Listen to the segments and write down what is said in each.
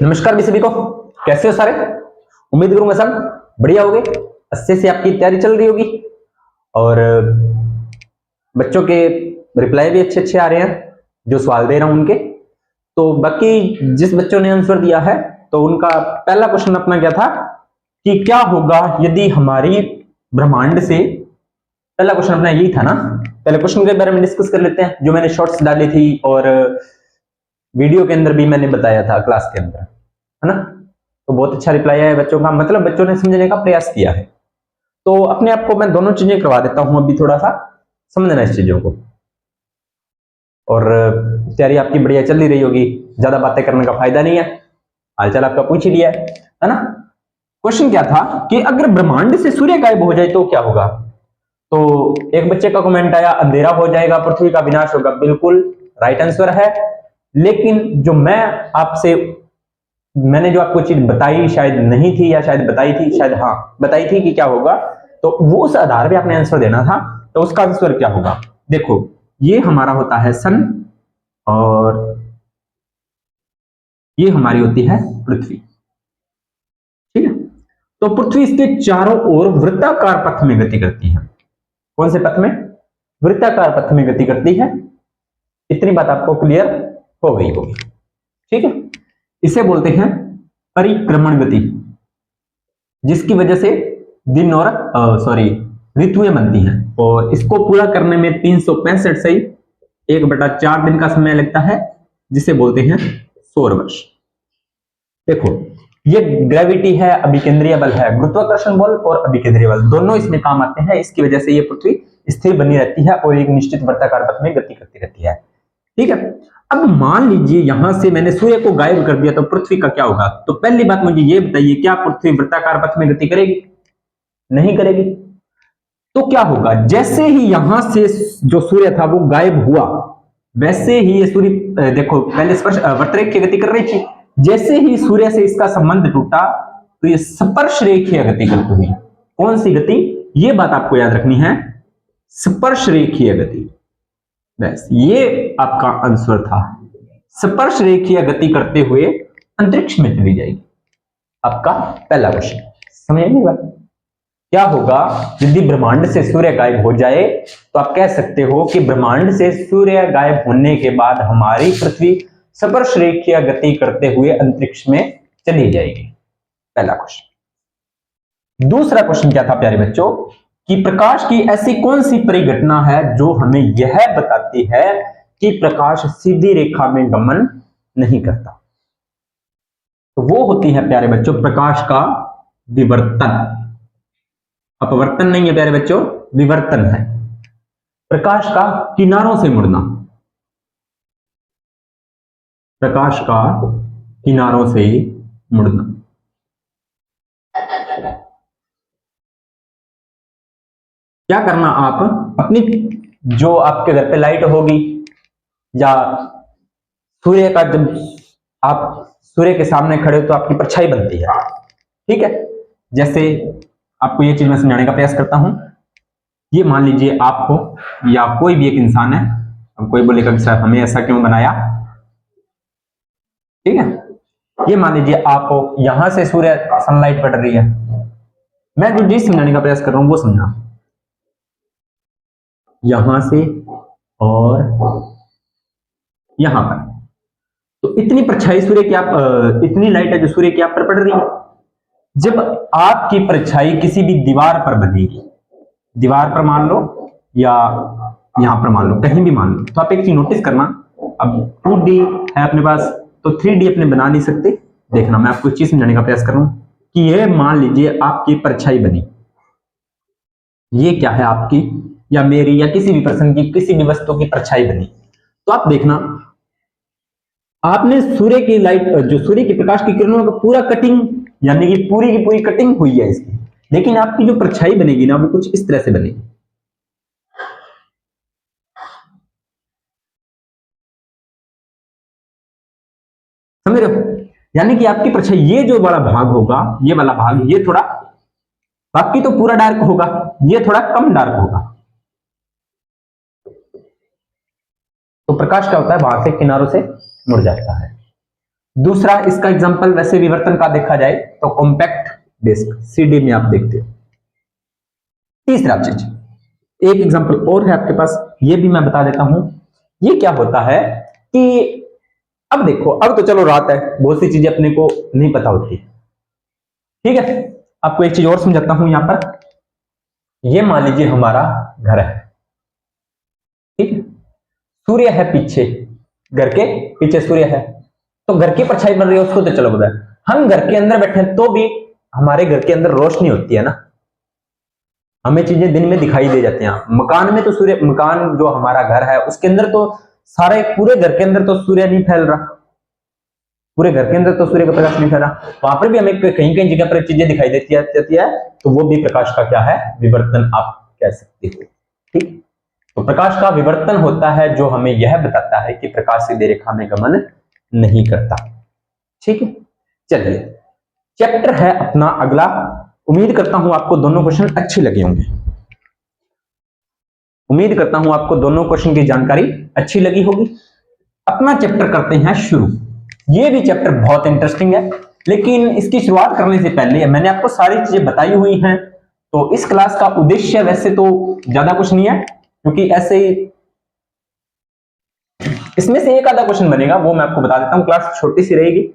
नमस्कार भी सभी को। कैसे हो सारे? उम्मीद करूंगा सब बढ़िया होगे, अच्छे से आपकी तैयारी चल रही होगी और बच्चों के रिप्लाई भी अच्छे अच्छे आ रहे हैं जो सवाल दे रहा हूं उनके। तो बाकी जिस बच्चों ने आंसर दिया है तो उनका पहला क्वेश्चन अपना क्या था कि क्या होगा यदि हमारी ब्रह्मांड से, पहला क्वेश्चन अपना यही था ना। पहले क्वेश्चन के बारे में डिस्कस कर लेते हैं जो मैंने शॉर्ट्स डाली थी और वीडियो के अंदर भी मैंने बताया था क्लास के अंदर, है ना। तो बहुत अच्छा रिप्लाई आया बच्चों का, मतलब बच्चों ने समझने का प्रयास किया है। तो अपने आप को मैं दोनों चीजें करवा देता हूं, अभी थोड़ा सा समझना इस चीजों को। और तैयारी आपकी बढ़िया चल ही रही होगी, ज्यादा बातें करने का फायदा नहीं है, हालचाल आपका पूछ ही लिया है ना। क्वेश्चन क्या था कि अगर ब्रह्मांड से सूर्य गायब हो जाए तो क्या होगा। तो एक बच्चे का कमेंट आया, अंधेरा हो जाएगा, पृथ्वी का विनाश होगा। बिल्कुल राइट आंसर है। लेकिन जो मैंने जो आपको चीज बताई शायद नहीं थी या शायद बताई थी, शायद हाँ बताई थी कि क्या होगा, तो वो उस आधार पे आपने आंसर देना था। तो उसका आंसर क्या होगा, देखो ये हमारा होता है सन और ये हमारी होती है पृथ्वी, ठीक है। तो पृथ्वी इसके चारों ओर वृत्ताकार पथ में गति करती है। कौन से पथ में? वृत्ताकार पथ में गति करती है। इतनी बात आपको क्लियर हो गई होगी, ठीक है। इसे बोलते हैं परिक्रमण गति, जिसकी वजह से दिन और ऋतुएं बनती हैं। और इसको पूरा करने में 365 सही 1/4 दिन का समय लगता है, जिसे बोलते हैं सौर वर्ष। देखो ये ग्रेविटी है, अभिकेंद्रीय बल है, गुरुत्वाकर्षण बल और अभिकेंद्रीय बल दोनों इसमें काम आते हैं। इसकी वजह से ये पृथ्वी स्थिर बनी रहती है और एक निश्चित वृत्ताकार पथ में गति करती रहती है, ठीक है। अब मान लीजिए यहां से मैंने सूर्य को गायब कर दिया तो पृथ्वी का क्या होगा। तो पहली बात मुझे ये बताइए, क्या पृथ्वी वृत्ताकार पथ में गति करेगी? नहीं करेगी। तो क्या होगा, जैसे ही यहां से जो सूर्य था वो गायब हुआ, वैसे ही ये सूर्य देखो पहले स्पर्श वक्ररेखीय गति कर रही थी, जैसे ही सूर्य से इसका संबंध टूटा तो ये स्पर्श रेखीय गति करती हुई। कौन सी गति? ये बात आपको याद रखनी है, स्पर्श रेखीय गति। बस ये आपका आंसर था, स्पर्श रेखीय गति करते हुए अंतरिक्ष में चली जाएगी। आपका पहला क्वेश्चन समझ नहीं बात। क्या होगा यदि ब्रह्मांड से सूर्य गायब हो जाए? तो आप कह सकते हो कि ब्रह्मांड से सूर्य गायब होने के बाद हमारी पृथ्वी स्पर्श रेखीय गति करते हुए अंतरिक्ष में चली जाएगी। पहला क्वेश्चन। दूसरा क्वेश्चन क्या था प्यारे बच्चों कि प्रकाश की ऐसी कौन सी परिघटना है जो हमें यह बताती है कि प्रकाश सीधी रेखा में गमन नहीं करता। तो वो होती है प्यारे बच्चों प्रकाश का विवर्तन। अपवर्तन नहीं है प्यारे बच्चों, विवर्तन है। प्रकाश का किनारों से मुड़ना, प्रकाश का किनारों से मुड़ना। क्या करना, आप अपनी जो आपके घर पे लाइट होगी या सूर्य का, जब आप सूर्य के सामने खड़े हो तो आपकी परछाई बनती है, ठीक है। जैसे आपको ये चीज मैं समझाने का प्रयास करता हूं। ये मान लीजिए आप हो या कोई भी एक इंसान है, अब कोई बोलेगा कि सर हमें ऐसा क्यों बनाया, ठीक है। ये मान लीजिए आप हो, यहां से सूर्य सनलाइट पड़ रही है, मैं जो चीज समझाने का प्रयास कर रहा हूं वो समझना। यहां से और यहां पर तो इतनी परछाई सूर्य की आप इतनी लाइट है जो सूर्य की आप पर पड़ रही है। जब आपकी परछाई किसी भी दीवार पर बनेगी, दीवार पर मान लो या यहां पर मान लो, कहीं भी मान लो, तो आप एक चीज नोटिस करना। अब 2D है अपने पास तो 3D अपने बना नहीं सकते। देखना मैं आपको चीज समझाने का प्रयास कर रहा हूं कि ये मान लीजिए आपकी परछाई बनी, ये क्या है आपकी या मेरी या किसी भी पर्सन की, किसी भी वस्तु की परछाई बनी। तो आप देखना आपने सूर्य की लाइट, जो सूर्य की प्रकाश की किरणों का पूरा कटिंग, यानी कि पूरी की पूरी कटिंग हुई है इसकी, लेकिन आपकी जो परछाई बनेगी ना वो कुछ इस तरह से बनेगी। समझ रहे हो? यानी कि आपकी परछाई ये जो बड़ा भाग होगा, ये वाला भाग, ये थोड़ा, बाकी तो पूरा डार्क होगा, ये थोड़ा कम डार्क होगा। तो प्रकाश क्या होता है, वहां से किनारों से मुड़ जाता है। दूसरा इसका एग्जांपल वैसे विवर्तन का देखा जाए तो कॉम्पैक्ट डिस्क सीडी में आप देखते हो। तीसरा चीज, एक एग्जांपल और है आपके पास, ये भी मैं बता देता हूं। ये क्या होता है कि अब देखो, अब तो चलो रात है, बहुत सी चीजें अपने को नहीं पता होती, ठीक है। आपको एक चीज और समझाता हूं यहां पर। ये मान लीजिए हमारा घर है, ठीक है, सूर्य है पीछे, घर के पीछे सूर्य है, तो घर की परछाई बन रही है उसको तो चलो बताए, हम घर के अंदर बैठे हैं तो भी हमारे घर के अंदर रोशनी होती है ना, हमें चीजें दिन में दिखाई दे जाती हैं। मकान में तो सूर्य, मकान जो हमारा घर है उसके अंदर तो सारे पूरे घर के अंदर तो सूर्य नहीं फैल रहा, पूरे घर के अंदर तो सूर्य का प्रकाश नहीं फैल रहा, वहां पर भी हमें कहीं कहीं जगह पर चीजें दिखाई देती है, तो वो भी प्रकाश का क्या है, विवर्तन आप कह सकते हो, ठीक। तो प्रकाश का विवर्तन होता है जो हमें यह बताता है कि प्रकाश सीधे रेखा में गमन नहीं करता, ठीक है। चलिए, चैप्टर है अपना अगला। उम्मीद करता हूं आपको दोनों क्वेश्चन अच्छे लगे होंगे, उम्मीद करता हूं आपको दोनों क्वेश्चन की जानकारी अच्छी लगी होगी। अपना चैप्टर करते हैं शुरू। ये भी चैप्टर बहुत इंटरेस्टिंग है, लेकिन इसकी शुरुआत करने से पहले मैंने आपको सारी चीजें बताई हुई हैं, तो इस क्लास का उद्देश्य वैसे तो ज्यादा कुछ नहीं है, क्योंकि ऐसे ही इसमें से एक आधा क्वेश्चन बनेगा, वो मैं आपको बता देता हूं। क्लास छोटी सी रहेगी,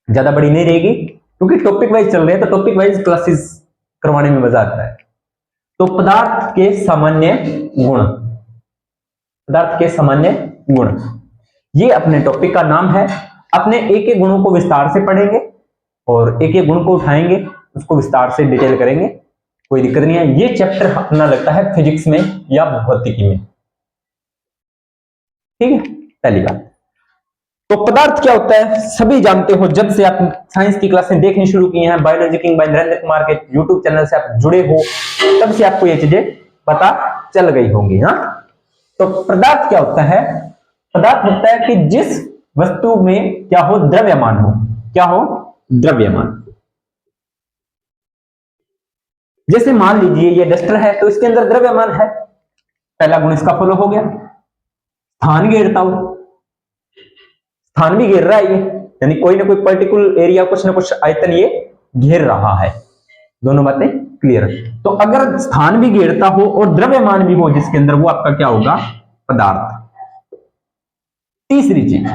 ज्यादा बड़ी नहीं रहेगी, क्योंकि टॉपिक वाइज चल रहे हैं, तो टॉपिक वाइज क्लासेस करवाने में मजा आता है। तो पदार्थ के सामान्य गुण, पदार्थ के सामान्य गुण, ये अपने टॉपिक का नाम है। अपने एक एक गुणों को विस्तार से पढ़ेंगे और एक एक गुण को उठाएंगे, उसको विस्तार से डिटेल करेंगे, कोई दिक्कत नहीं है। ये चैप्टर अपना लगता है फिजिक्स में या भौतिकी में, ठीक है। पहली बात, तो पदार्थ क्या होता है सभी जानते हो, जब से आप साइंस की क्लासें देखनी शुरू की हैं, biology king bye Narendra Kumar के यूट्यूब चैनल से आप जुड़े हो, तब से आपको ये चीजें पता चल गई होंगी। हाँ, तो पदार्थ क्या होता है, पदार्थ होता है कि जिस वस्तु में क्या हो, द्रव्यमान हो, क्या हो, द्रव्यमान। जैसे मान लीजिए ये डस्टर है, तो इसके अंदर द्रव्यमान है, पहला गुण इसका फॉलो हो गया। स्थान घेरता हो, स्थान भी घेर रहा है ये, यानी कोई ना कोई पर्टिकुलर एरिया, कुछ ना कुछ आयतन ये घेर रहा है, दोनों बातें क्लियर। तो अगर स्थान भी घेरता हो और द्रव्यमान भी हो जिसके अंदर, वो आपका क्या होगा, पदार्थ। तीसरी चीज,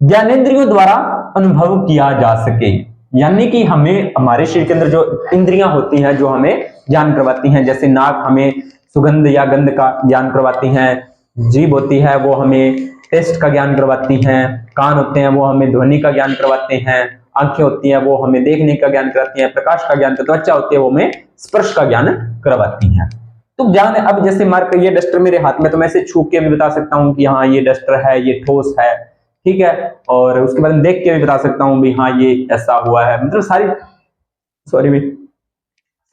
ज्ञानेंद्रियों द्वारा अनुभव किया जा सके, यानी कि हमें हमारे शरीर के अंदर जो इंद्रियां होती हैं जो हमें ज्ञान करवाती हैं, जैसे नाक हमें सुगंध या गंध का ज्ञान करवाती हैं, जीभ होती है वो हमें टेस्ट का ज्ञान करवाती हैं, कान होते हैं वो हमें ध्वनि का ज्ञान करवाते हैं, आंखें होती हैं वो हमें देखने का ज्ञान कराती हैं, प्रकाश का ज्ञान, त्वचा होती है वो हमें स्पर्श का ज्ञान करवाती हैं। तो ज्ञान, अब जैसे मार्क ये डस्टर मेरे हाथ में, तो मैं इसे छू के भी बता सकता हूँ कि हाँ ये डस्टर है, ये ठोस है, ठीक है, और उसके बाद देख के भी बता सकता हूँ भी हाँ ये ऐसा हुआ है, मतलब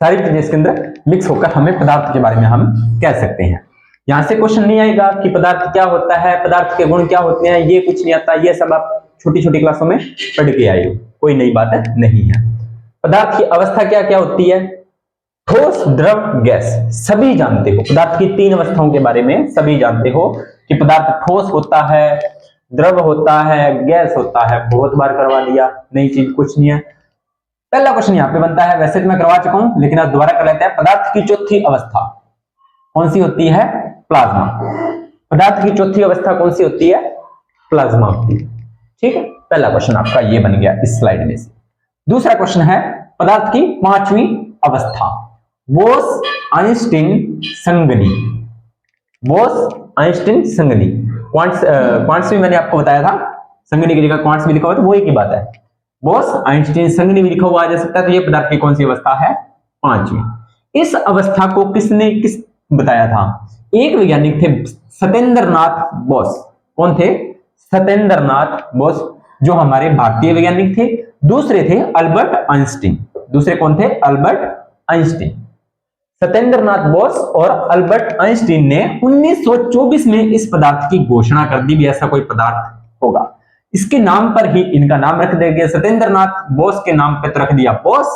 सारी चीजें इसके अंदर मिक्स होकर हमें पदार्थ के बारे में हम कह सकते हैं। यहां से क्वेश्चन नहीं आएगा कि पदार्थ क्या होता है, पदार्थ के गुण क्या होते हैं, ये कुछ नहीं आता, ये सब आप छोटी छोटी क्लासों में पढ़ के आए हो, कोई नई बात नहीं है। पदार्थ की अवस्था क्या क्या होती है, ठोस, द्रव, गैस, सभी जानते हो। पदार्थ की तीन अवस्थाओं के बारे में सभी जानते हो कि पदार्थ ठोस होता है, द्रव होता है, गैस होता है। बहुत बार करवा दिया, नई चीज कुछ नहीं है। पहला क्वेश्चन यहाँ पे बनता है, वैसे तो मैं करवा चुका हूं लेकिन आज दोबारा कर लेते हैं। पदार्थ की चौथी अवस्था कौन सी होती है, प्लाज्मा। पदार्थ की चौथी अवस्था कौन सी होती है, प्लाज्मा होती है, ठीक है। पहला क्वेश्चन आपका ये बन गया इस स्लाइड में से। दूसरा क्वेश्चन है पदार्थ की पांचवी अवस्था, बोस आइंस्टीन संगनी। बोस आइंस्टीन संगनी, क्वांट्स भी मैंने आपको बताया था, संगनी की जगह क्वांट्स भी लिखा हुआ, तो वो एक ही बात है। बोस आइंस्टीन संगनी भी लिखा हुआ आ जा सकता है। तो ये पदार्थ की कौन सी अवस्था है, पांचवी। इस अवस्था को किसने बताया था, एक वैज्ञानिक थे सत्येंद्रनाथ बोस। कौन थे, सत्येंद्रनाथ बोस, जो हमारे भारतीय वैज्ञानिक थे। दूसरे थे अल्बर्ट आइंस्टीन। दूसरे कौन थे, अल्बर्ट आइंस्टीन। सत्येंद्रनाथ बोस और अल्बर्ट आइंस्टीन ने 1924 में इस पदार्थ की घोषणा कर दी भी ऐसा कोई पदार्थ होगा। इसके नाम पर ही इनका नाम रख दिया गया, सत्येंद्रनाथ बोस के नाम पर रख दिया बोस,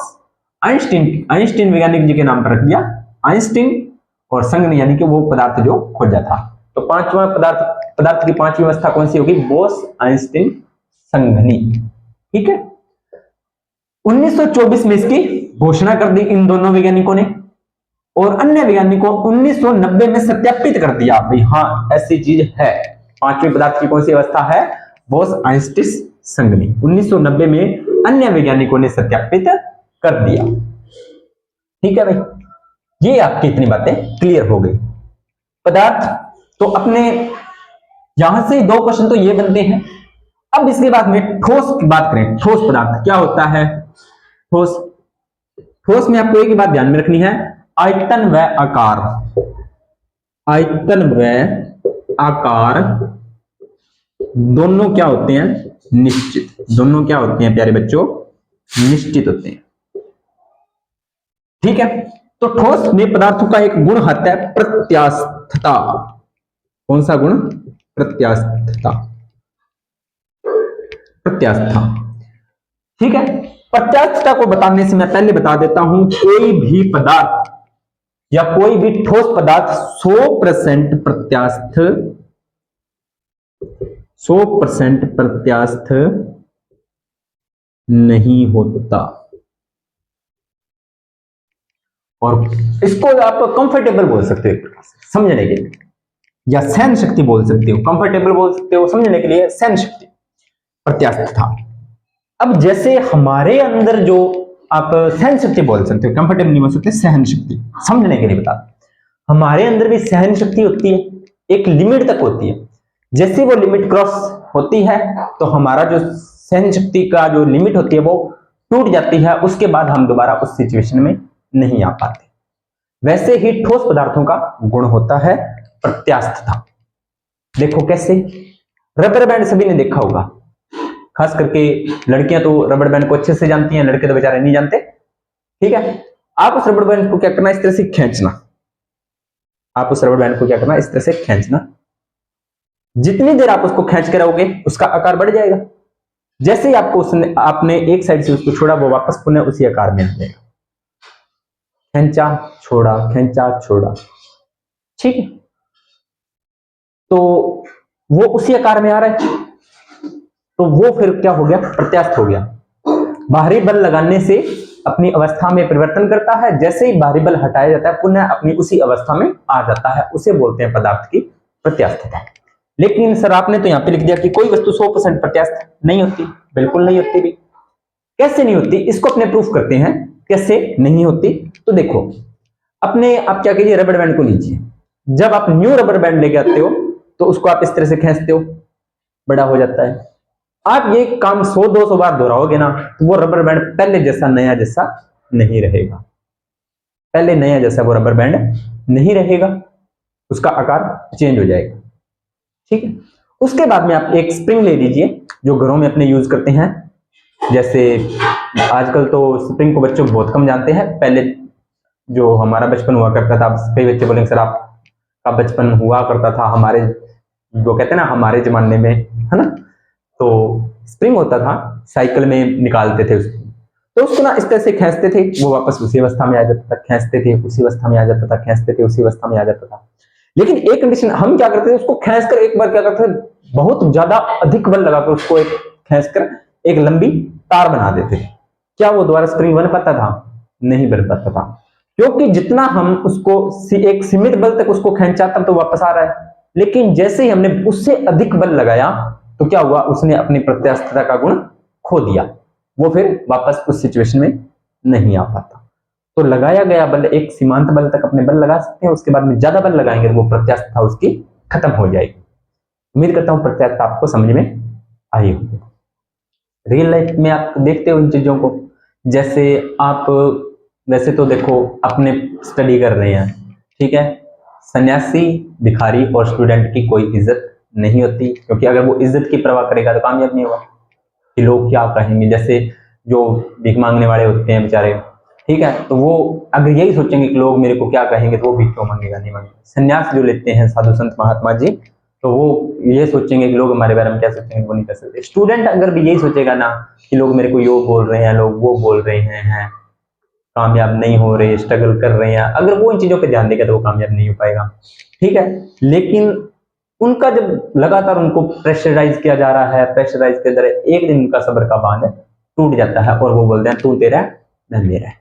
आइंस्टीन वैज्ञानिक जी के नाम पर रख दिया आइंस्टीन, और संगनी यानी कि वो पदार्थ जो खोजा था। तो पांचवा पदार्थ की पांचवी अवस्था कौन सी होगी? बोस-आइंस्टीन संघनी। ठीक है, 1924 में इसकी घोषणा कर दी इन दोनों वैज्ञानिकों ने, और अन्य वैज्ञानिकों 1990 में सत्यापित कर दिया भाई हाँ ऐसी चीज है। पांचवी पदार्थ की कौन सी अवस्था है? बोस-आइंस्टीन संघनी। 1990 में अन्य वैज्ञानिकों ने सत्यापित कर दिया। ठीक है भाई, ये आपकी इतनी बातें क्लियर हो गई। पदार्थ तो अपने यहां से दो क्वेश्चन तो ये बनते हैं। अब इसके बाद में ठोस की बात करें। ठोस पदार्थ क्या होता है? ठोस में आपको एक ही बात ध्यान में रखनी है, आयतन व आकार। आयतन व आकार दोनों क्या होते हैं? निश्चित। दोनों क्या होते हैं प्यारे बच्चों? निश्चित होते हैं। ठीक है, तो ठोस में पदार्थों का एक गुण होता है प्रत्यास्थता। कौन सा गुण? प्रत्यास्थता। प्रत्यास्थता। ठीक है, प्रत्यास्थता को बताने से मैं पहले बता देता हूं, कोई भी पदार्थ या कोई भी ठोस पदार्थ 100% प्रत्यास्थ 100% प्रत्यास्थ नहीं होता। और इसको आप कंफर्टेबल बोल सकते हो एक प्रकार से समझने के लिए, या सहन शक्ति बोल सकते हो। कंफर्टेबल बोल सकते हो समझने के लिए, सहन शक्ति, प्रत्यास्थ था। अब जैसे हमारे अंदर जो आप सहन शक्ति बोल सकते हो, कंफर्टेबल नहीं बोल सकते, सहन शक्ति समझने के लिए बता। हमारे अंदर भी सहन शक्ति होती है, एक लिमिट तक होती है। जैसे वो लिमिट क्रॉस होती है तो हमारा जो सहन शक्ति का जो लिमिट होती है वो टूट जाती है, उसके बाद हम दोबारा उस सिचुएशन में नहीं आ पाते। वैसे ही ठोस पदार्थों का गुण होता है प्रत्यास्थता। देखो कैसे, रबर बैंड सभी ने देखा होगा, खास करके लड़कियां तो रबर बैंड को अच्छे से जानती हैं, लड़के तो बेचारे नहीं जानते। ठीक है, आप उस रबर बैंड को क्या करना, इस तरह से खींचना। आप उस रबर बैंड को क्या करना, इस तरह से खींचना। जितनी देर आप उसको खींच के रहोगे उसका आकार बढ़ जाएगा। जैसे ही आपने एक साइड से उसको छोड़ा, वो वापस पुनः उसी आकार में आ जाएगा। खींचा छोड़ा, खींचा छोड़ा। ठीक है, तो वो उसी आकार में आ रहा है, तो वो फिर क्या हो गया? प्रत्यास्थ हो गया। बाहरी बल लगाने से अपनी अवस्था में परिवर्तन करता है, जैसे ही बाहरी बल हटाया जाता है पुनः अपनी उसी अवस्था में आ जाता है, उसे बोलते हैं पदार्थ की प्रत्यास्थता। लेकिन सर आपने तो यहाँ पे लिख दिया कि कोई वस्तु 100% प्रत्यास्थ नहीं होती। बिल्कुल नहीं होती भी। कैसे नहीं होती, इसको अपने प्रूफ करते हैं कैसे नहीं होती। तो देखो, अपने आप क्या कीजिए, रबर बैंड को लीजिए। जब आप न्यू रबर बैंड लेके आते हो तो उसको आप इस तरह से खींचते हो, बड़ा हो जाता है। आप ये काम 100-200 बार दोहराओगे ना, तो वो रबर बैंड पहले जैसा नया जैसा नहीं रहेगा। पहले नया जैसा वो रबर बैंड नहीं रहेगा, उसका आकार चेंज हो जाएगा। ठीक है, उसके बाद में आप एक स्प्रिंग ले लीजिए जो घरों में अपने यूज करते हैं। जैसे आजकल तो स्प्रिंग को बच्चों बहुत कम जानते हैं। पहले जो हमारा बचपन हुआ करता था, कई बच्चे बोलेंगे सर आपका बचपन हुआ करता था, हमारे जो कहते हैं ना हमारे जमाने में, है ना, तो स्प्रिंग होता था, साइकिल में निकालते थे उसको, तो उसको ना इस तरह से खींचते थे, वो वापस उसी अवस्था में आ जाता था, खींचते थे उसी अवस्था में आ जाता था, खींचते थे उसी अवस्था में आ जाता था। लेकिन एक कंडीशन, हम क्या करते थे, उसको खींचकर एक बार क्या करते थे, बहुत ज्यादा अधिक बल लगाकर उसको एक खींचकर एक लंबी तार बना देते थे। क्या वो दोबारा स्प्रिंग बन पाता था? नहीं बन पाता था, क्योंकि जितना हम उसको एक सीमित बल तक उसको खींचा तब तो वापस आ रहा है। लेकिन जैसे ही हमने उससे अधिक बल लगाया तो क्या हुआ, उसने अपनी प्रत्यास्थता का गुण खो दिया, वो फिर वापस उस सिचुएशन में नहीं आ पाता। तो लगाया गया बल एक सीमांत बल तक अपने बल लगा सकते हैं, उसके बाद में ज्यादा बल लगाएंगे तो वो प्रत्यास्थता उसकी खत्म हो जाएगी। उम्मीद करता हूं प्रत्यास्थता आपको समझ में आई होगी। रियल लाइफ में आप देखते हो इन चीजों को। जैसे आप वैसे तो देखो अपने स्टडी कर रहे हैं, ठीक है, सन्यासी, भिखारी और स्टूडेंट की कोई इज्जत नहीं होती, क्योंकि अगर वो इज्जत की परवाह करेगा तो कामयाब नहीं होगा, कि लोग क्या कहेंगे। जैसे जो भीख मांगने वाले होते हैं बेचारे, ठीक है, तो वो अगर यही सोचेंगे कि लोग मेरे को क्या कहेंगे तो वो भीख क्यों मांगेगा, नहीं मांगेगा। सन्यास जो लेते हैं साधु संत महात्मा जी, तो वो ये सोचेंगे कि लोग हमारे बारे में क्या सोचेंगे, वो नहीं कर सकते। स्टूडेंट अगर भी यही सोचेगा ना कि लोग मेरे को यो बोल रहे हैं, लोग वो बोल रहे हैं, कामयाब नहीं हो रहे, स्ट्रगल कर रहे हैं, अगर वो इन चीजों पे ध्यान देगा तो वो कामयाब नहीं हो पाएगा। ठीक है, लेकिन उनका जब लगातार उनको प्रेशराइज किया जा रहा है, प्रेशराइज के अंदर एक दिन उनका सब्र का बांध टूट जाता है और वो बोलते हैं तू तेरा मैं मेरा है।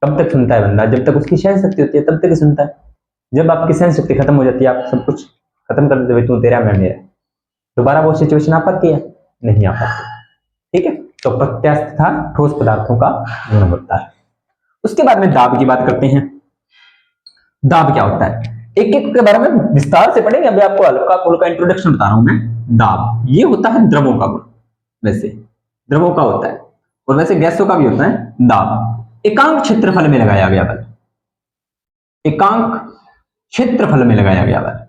कब तक सुनता है बंदा? जब तक उसकी सहन शक्ति होती है तब तक ही सुनता है। जब आपकी सहन शक्ति खत्म हो जाती है, आप सब कुछ खत्म कर देते, तू तेरा मैं मेरा, दोबारा वो सिचुएशन आ पाती है? नहीं आ पाती। ठीक है, तो प्रत्यास्थता ठोस पदार्थों का गुण होता है। उसके बाद में दाब की बात करते हैं। दाब क्या होता है, एक एक के बारे में विस्तार से पढ़ेंगे। अभी आपको हल्का फुल्का इंट्रोडक्शन बता रहा हूं मैं। दाब ये होता है द्रवों का गुण, वैसे द्रवों का होता है, और वैसे गैसों का भी होता है दाब। एकांक क्षेत्रफल में लगाया गया बल, एकांक क्षेत्रफल में लगाया गया बल,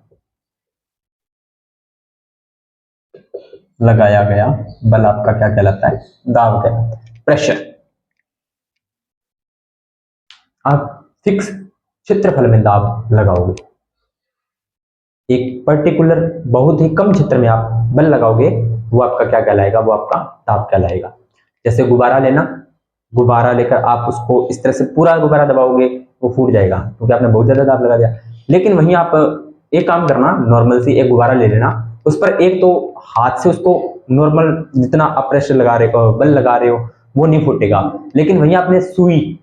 लगाया गया बल आपका क्या कहलाता है? दाब कहलाता है। प्रेशर, आप फिक्स क्षेत्रफल में दाब लगाओगे, एक पर्टिकुलर बहुत ही कम क्षेत्र में आप बल लगाओगे, वो आपका क्या कहलाएगा? वो आपका दाब कहलाएगा। जैसे गुब्बारा लेना, गुब्बारा लेकर आप उसको इस तरह से पूरा गुब्बारा दबाओगे, वो फूट जाएगा क्योंकि आपने बहुत ज्यादा दाब लगा दिया। लेकिन वहीं आप एक काम करना, नॉर्मल सी एक गुब्बारा ले लेना, उस पर एक तो हाथ से उसको नॉर्मल जितना आप प्रेशर लगा रहे हो, बल लगा रहे हो, वो नहीं फूटेगा। लेकिन वहीं आपने सुई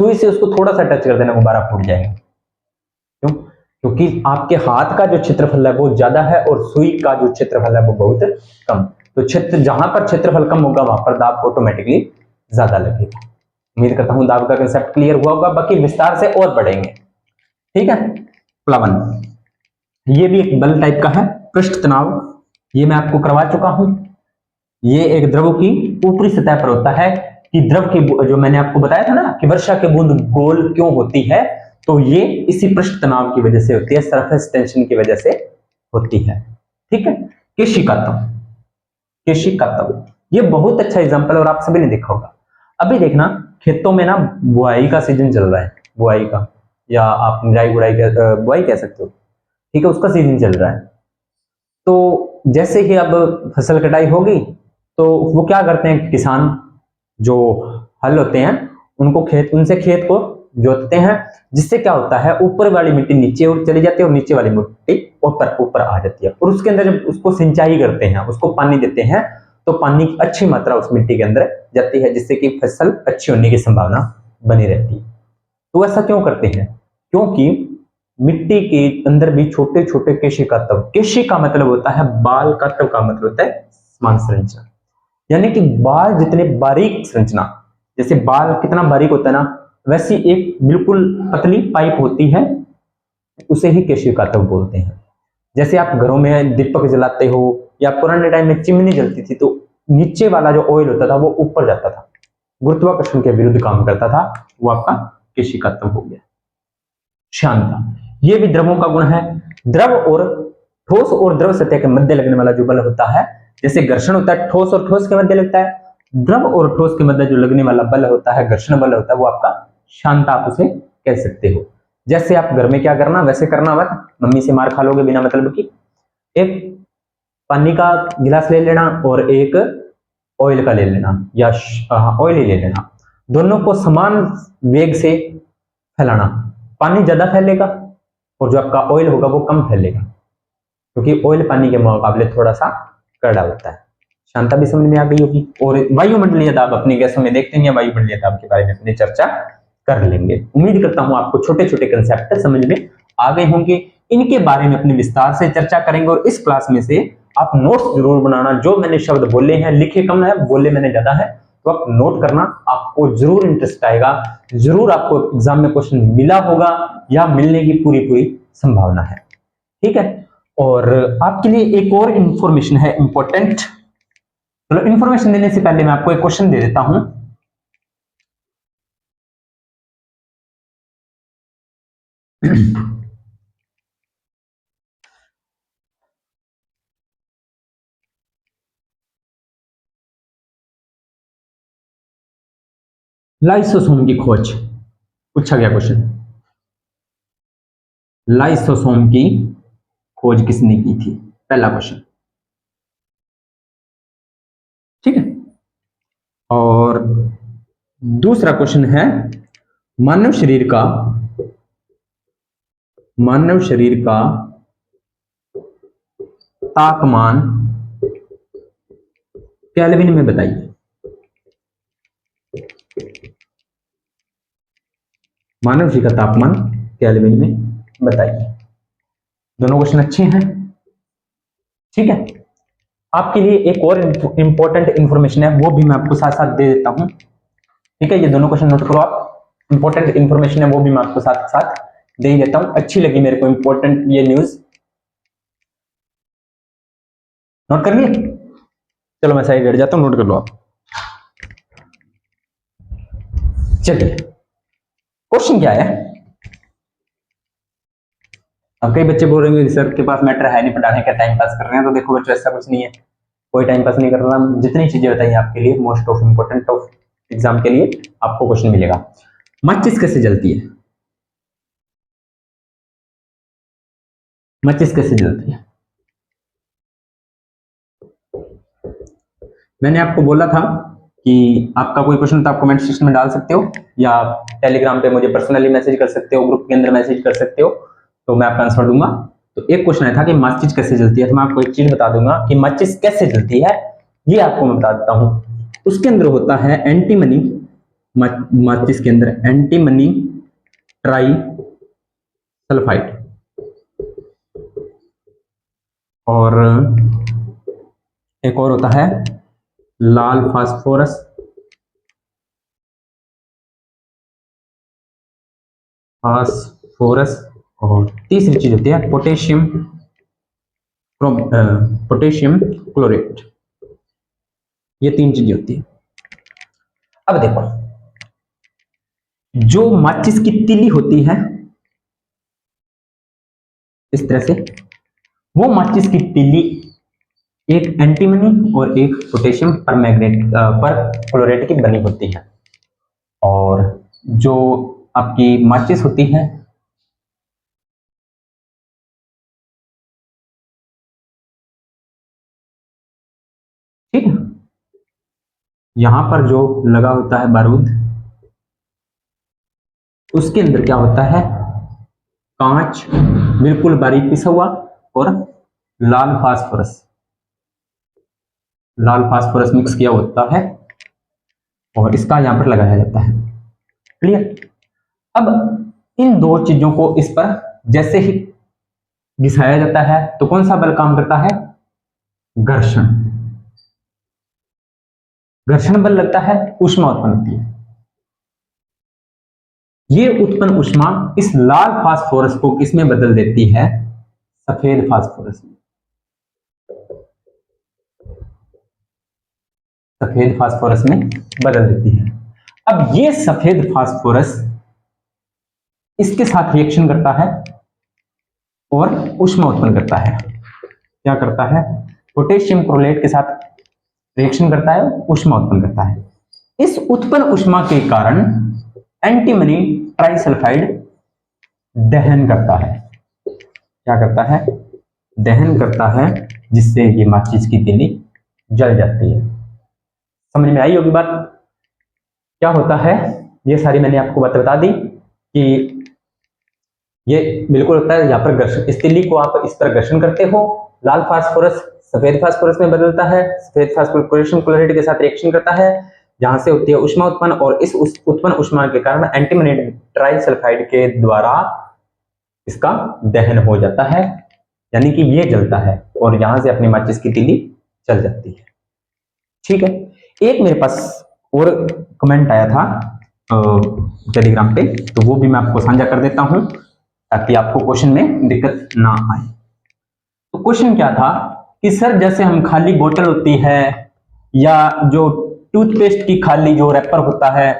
से उसको थोड़ा सा टच कर देना, गुब्बारा फूट जाएगा। क्यों? क्योंकि आपके हाथ का जो क्षेत्रफल है वो ज्यादा है और सुई का जो क्षेत्रफल है वो बहुत कम। तो क्षेत्र, जहां पर क्षेत्रफल कम होगा वहां पर दाब ऑटोमेटिकली ज्यादा लगेगा। उम्मीद करता हूं दाब का कंसेप्ट क्लियर हुआ होगा, बाकी विस्तार से और बढ़ेंगे। ठीक है, प्लवन ये भी एक बल टाइप का है। पृष्ठ तनाव ये मैं आपको करवा चुका हूं। ये एक द्रव की ऊपरी सतह पर होता है कि द्रव की, जो मैंने आपको बताया था ना कि वर्षा की बूंद गोल क्यों होती है, तो ये इसी पृष्ठ तनाव की वजह से होती है, सरफेस टेंशन की वजह से होती है। ठीक है, केशिकातव, केशिकातव ये बहुत अच्छा एग्जांपल और आप सभी ने देखा होगा। अभी देखना, खेतों में ना बुआई का सीजन चल रहा है, बुआई का, या आप निराई गुड़ाई बुआई कह सकते हो। ठीक है, उसका सीजन चल रहा है। तो जैसे ही अब फसल कटाई होगी तो वो क्या करते हैं, किसान जो हल होते हैं उनको उनसे खेत को जोतते हैं, जिससे क्या होता है ऊपर वाली मिट्टी नीचे और चली जाती है और नीचे वाली मिट्टी ऊपर आ जाती है। और उसके अंदर जब उसको सिंचाई करते हैं, उसको पानी देते हैं, तो पानी की अच्छी मात्रा उस मिट्टी के अंदर जाती है, जिससे कि फसल अच्छी होने की संभावना बनी रहती है। तो ऐसा क्यों करते हैं? क्योंकि मिट्टी के अंदर भी छोटे छोटे केशिका तत्व, केशिका मतलब होता है बाल का, तत्व का मतलब होता है समान संरचना, यानी कि बाल जितने बारीक संरचना, जैसे बाल कितना बारीक होता है ना, वैसी एक बिल्कुल पतली पाइप होती है, उसे ही केशिका तत्व बोलते हैं। जैसे आप घरों में दीपक जलाते हो या पुराने टाइम में चिमनी जलती थी, तो नीचे वाला जो ऑयल होता था वो ऊपर जाता था, गुरुत्वाकर्षण के विरुद्ध काम करता था, वो आपका केशिका तत्व हो गया। श्यानता ये भी द्रवों का गुण है। द्रव और ठोस और द्रव सतह के मध्य लगने वाला जो बल होता है, जैसे घर्षण होता है ठोस और ठोस के मध्य लगता है, द्रव और ठोस के मध्य जो लगने वाला बल होता है, घर्षण बल होता है, वो आपका श्यानता आप उसे कह सकते हो। जैसे आप घर में क्या करना, वैसे करना मत, मम्मी से मार खा लोगे बिना मतलब की। एक पानी का गिलास ले लेना और एक ऑयल का ले लेना, या ऑयल ही ले लेना, दोनों को समान वेग से फैलाना। पानी ज्यादा फैलेगा और जो आपका ऑयल होगा वो कम फैलेगा, क्योंकि ऑयल पानी के मुकाबले थोड़ा सा कड़ा होता है। शांता भी समझ में आ गई होगी। और वायुमंडलीय दाब अपनी गैसों में देखते हैं, वायुमंडलीय दाब के बारे में अपनी चर्चा कर लेंगे। उम्मीद करता हूं आपको छोटे छोटे कंसेप्ट समझ में आ गए होंगे। इनके बारे में अपनी विस्तार से चर्चा करेंगे और इस क्लास में से आप नोट्स जरूर बनाना। जो मैंने शब्द बोले हैं, लिखे कम है, बोले मैंने ज्यादा है, तो आप नोट करना, आपको जरूर इंटरेस्ट आएगा, जरूर आपको एग्जाम में क्वेश्चन मिला होगा या मिलने की पूरी पूरी संभावना है। ठीक है, और आपके लिए एक और इंफॉर्मेशन है इंपॉर्टेंट। चलो, इंफॉर्मेशन देने से पहले मैं आपको एक क्वेश्चन दे देता हूं। लाइसोसोम की खोज पूछा गया क्वेश्चन। लाइसोसोम की खोज किसने की थी? पहला क्वेश्चन। ठीक है, और दूसरा क्वेश्चन है, मानव शरीर का तापमान केल्विन में बताइए। मानव जी का तापमान केल्विन में बताइए। दोनों क्वेश्चन अच्छे हैं, ठीक है। आपके लिए एक और इंपॉर्टेंट इंफॉर्मेशन है, वो भी मैं आपको साथ साथ दे देता हूं, ठीक है। ये दोनों क्वेश्चन नोट करो आप, इंपॉर्टेंट इंफॉर्मेशन है वो भी मैं आपको साथ साथ दे ही देता हूं। अच्छी लगी मेरे को इंपॉर्टेंट ये न्यूज, नोट कर लिए? चलो मैं साइड बैठ जाता हूं, नोट कर लो आप। चलिए क्वेश्चन क्या है। अब कई बच्चे बोल रहे हैं सर के पास मैटर है नहीं, पढ़ाने का टाइम पास कर रहे हैं। तो देखो बच्चों, ऐसा कुछ नहीं है, कोई टाइम पास नहीं कर रहा। जितनी चीजें बताइए आपके लिए most of important of exam के लिए आपको क्वेश्चन मिलेगा। माचिस कैसे जलती है? माचिस कैसे जलती है? मैंने आपको बोला था कि आपका कोई क्वेश्चन तो आप कमेंट सेक्शन में डाल सकते हो, या टेलीग्राम पे मुझे पर्सनली मैसेज कर सकते हो, ग्रुप के अंदर मैसेज कर सकते हो, तो मैं आपका आंसर दूंगा। तो एक क्वेश्चन आया था कि माचिस कैसे जलती है, तो मैं आपको एक चीज बता दूंगा कि माचिस कैसे जलती है, ये आपको मैं बता देता हूं। उसके अंदर होता है एंटीमनी, माचिस के अंदर एंटीमनी ट्राई सल्फाइड, और एक और होता है लाल फास्फोरस, और तीसरी चीज होती है पोटेशियम पोटेशियम क्लोरेट। ये तीन चीजें होती है। अब देखो, जो माचिस की तीली होती है इस तरह से, वो माचिस की तीली एक एंटीमनी और एक पोटेशियम पर क्लोरेट की बनी होती है। और जो आपकी माचिस होती है ठीक है, यहां पर जो लगा होता है बारूद, उसके अंदर क्या होता है, कांच बिल्कुल बारीक पिसा हुआ और लाल फास्फोरस मिक्स किया होता है, और इसका यहां पर लगाया जाता है। क्लियर? अब इन दो चीजों को इस पर जैसे ही घिसाया जाता है तो कौन सा बल काम करता है? घर्षण। घर्षण बल लगता है, ऊष्मा उत्पन्न होती है। ये उत्पन्न ऊष्मा इस लाल फास्फोरस को किसमें बदल देती है? सफेद फास्फोरस में। सफेद फास्फोरस में बदल देती है। अब ये सफेद फास्फोरस इसके साथ रिएक्शन करता है और ऊष्मा उत्पन्न करता है। क्या करता है? पोटेशियम क्लोरेट के साथ रिएक्शन करता है, ऊष्मा उत्पन्न करता है। इस उत्पन्न ऊष्मा के कारण एंटीमनी ट्राइसल्फाइड दहन करता है। क्या करता है? दहन करता है, जिससे ये माचिस की तीली जल जाती है। समझ में आई होगी बात? क्या होता है, ये सारी मैंने आपको बात बता दी कि ये बिल्कुल होता है। यहाँ पर घर्षण, इस तीली को आप इस पर घर्षण करते हो, लाल फास्फोरस सफेद फास्फोरस में बदलता है, सफेद फास्फोरस पोटेशियम क्लोराइड के साथ रिएक्शन करता है, जहां से होती है ऊष्मा उत्पन्न, और इस उत्पन्न ऊष्मा के कारण एंटीमनी ट्राइसल्फाइड के द्वारा इसका दहन हो जाता है, यानी कि ये जलता है, और यहां से अपनी माचिस की तीली जल जाती है। ठीक है। एक मेरे पास और कमेंट आया था टेलीग्राम पे, तो वो भी मैं आपको साझा कर देता हूं ताकि आपको क्वेश्चन में दिक्कत ना आए। तो क्वेश्चन क्या था कि सर, जैसे हम खाली बोतल होती है, या जो टूथपेस्ट की खाली जो रैपर होता है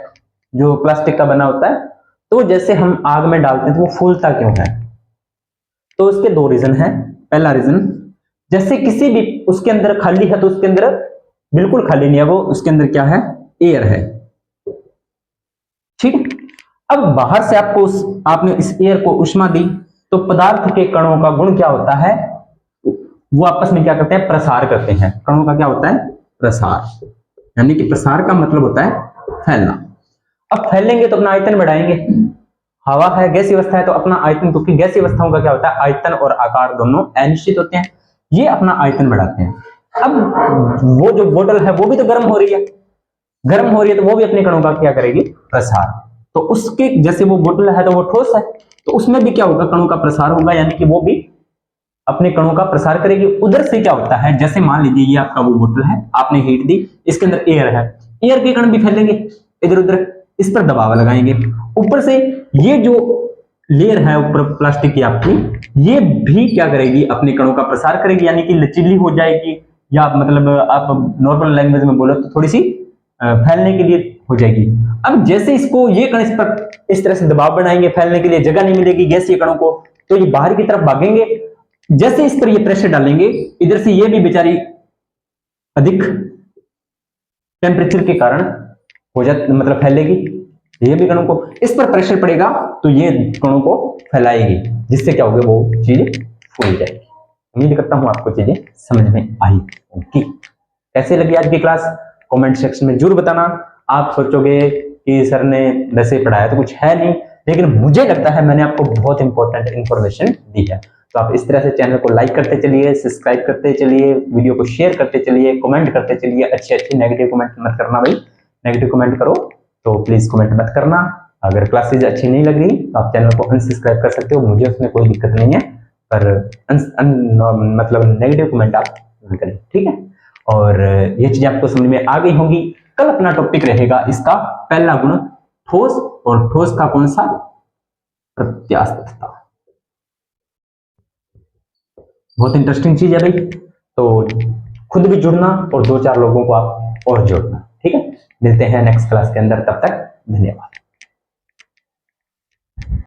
जो प्लास्टिक का बना होता है, तो जैसे हम आग में डालते हैं तो वो फूलता क्यों है? तो उसके दो रीजन है। पहला रीजन, जैसे किसी भी उसके अंदर खाली है तो उसके अंदर बिल्कुल खाली नहीं है, वो उसके अंदर क्या है? एयर है। ठीक है। अब बाहर से आपने इस एयर को ऊष्मा दी, तो पदार्थ के कणों का गुण क्या होता है? वो आपस में क्या करते हैं? प्रसार करते हैं। कणों का क्या होता है? प्रसार। यानी कि प्रसार का मतलब होता है फैलना। अब फैलेंगे तो अपना आयतन बढ़ाएंगे। हवा है, गैसीय अवस्था है, तो अपना आयतन, क्योंकि गैसीय अवस्थाओं का क्या होता है? आयतन और आकार दोनों अनिश्चित होते हैं। ये अपना आयतन बढ़ाते हैं। अब वो जो बोतल है वो भी तो गर्म हो रही है, गर्म हो रही है तो वो भी अपने कणों का क्या करेगी, प्रसार। तो उसके जैसे वो बोतल है तो वो ठोस है, तो उसमें भी क्या होगा, कणों का प्रसार होगा, यानी कि वो भी अपने कणों का प्रसार करेगी। उधर से क्या होता है, जैसे मान लीजिए ये आपका वो बोतल है, आपने हीट दी, इसके अंदर एयर है, एयर के कण भी फैलेंगे इधर उधर, इस पर दबाव लगाएंगे। ऊपर से ये जो लेयर है ऊपर प्लास्टिक की आपकी, ये भी क्या करेगी, अपने कणों का प्रसार करेगी, यानी कि लचीली हो जाएगी, या मतलब आप नॉर्मल लैंग्वेज में बोलो तो थोड़ी सी फैलने के लिए हो जाएगी। अब जैसे इसको ये कण इस पर इस तरह से दबाव बनाएंगे, फैलने के लिए जगह नहीं मिलेगी गैसीय कणों को, तो ये बाहर की तरफ भागेंगे। जैसे इस पर ये प्रेशर डालेंगे, इधर से ये भी बेचारी अधिक टेम्परेचर के कारण हो जाती, मतलब फैलेगी, ये भी कणों को, इस पर प्रेशर पड़ेगा तो ये कणों को फैलाएगी, जिससे क्या होगा, वो चीज फूल जाएगी। उम्मीद करता हूं आपको चीजें समझ में आई होगी। कैसे लगी आज की क्लास, कमेंट सेक्शन में जरूर बताना। आप सोचोगे कि सर ने वैसे पढ़ाया तो कुछ है नहीं, लेकिन मुझे लगता है मैंने आपको बहुत इंपॉर्टेंट इंफॉर्मेशन दी है। तो आप इस तरह से चैनल को लाइक करते चलिए, सब्सक्राइब करते चलिए, वीडियो को शेयर करते चलिए, कमेंट करते चलिए। अच्छे नेगेटिव कमेंट मत करना भाई, नेगेटिव कमेंट करो तो प्लीज कमेंट मत करना। अगर क्लासेज अच्छी नहीं लग रही तो आप चैनल को अनसब्सक्राइब कर सकते हो, मुझे उसमें कोई दिक्कत नहीं है, पर मतलब नेगेटिव कमेंट आप न करें, ठीक है। और ये चीज आपको समझ में आ गई होगी। कल अपना टॉपिक रहेगा इसका पहला गुण ठोस, और ठोस का कौन सा, प्रत्यास्थता। बहुत इंटरेस्टिंग चीज है भाई, तो खुद भी जुड़ना और 2-4 लोगों को आप और जोड़ना, ठीक है। मिलते हैं नेक्स्ट क्लास के अंदर, तब तक धन्यवाद।